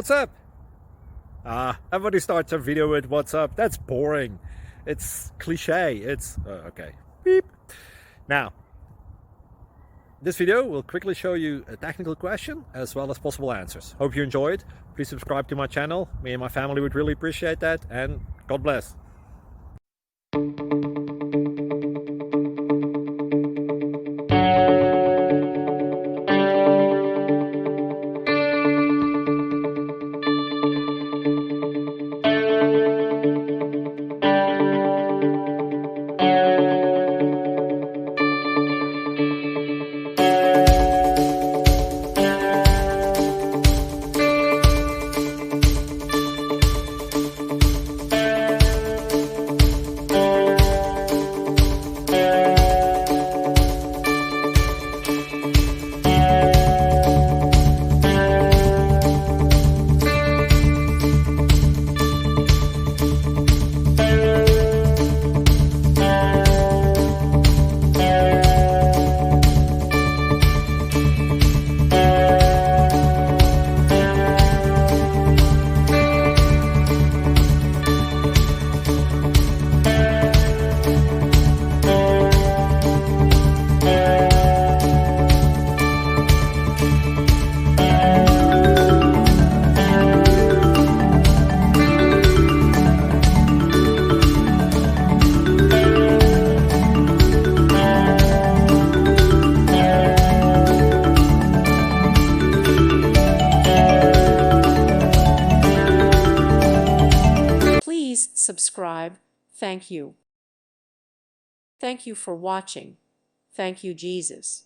What's up? Everybody starts a video with what's up. That's boring. It's cliche. It's okay. Beep. Now, this video will quickly show you a technical question as well as possible answers. Hope you enjoyed. Please subscribe to my channel. Me and my family would really appreciate that, and God bless. Please subscribe. Thank you. Thank you for watching. Thank you, Jesus.